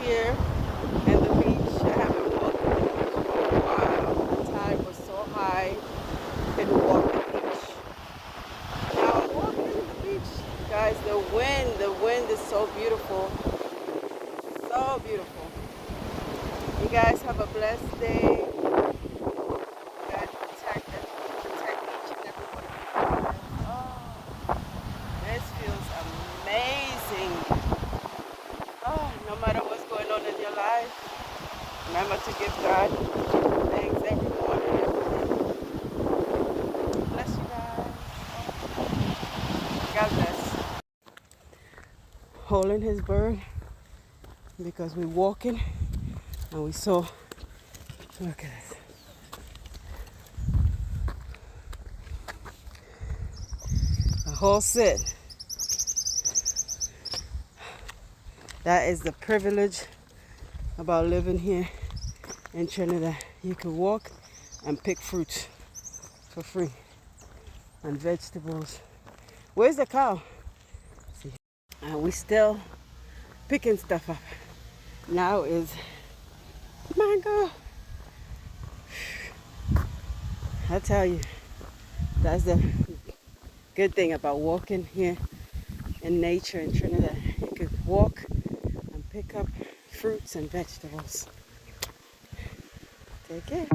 here at the beach. I haven't walked the beach for a while. The tide was so high, couldn't walk the beach. Now I'm walking the beach. Guys, the wind is so beautiful. So beautiful. You guys have a blessed day. God protect us, protect each and every one of you guys. Oh, this feels amazing. Oh, no matter what's going on in your life, remember to give God thanks every morning, every day. Bless you guys. God bless. Holding his bird because we're walking and we saw, look at this. A whole set. That is the privilege about living here in Trinidad. You can walk and pick fruits for free and vegetables. Where's the cow? See, and we still picking stuff up. Now is mango. I tell you, that's the good thing about walking here in nature in Trinidad. You could walk and pick up fruits and vegetables. Take care.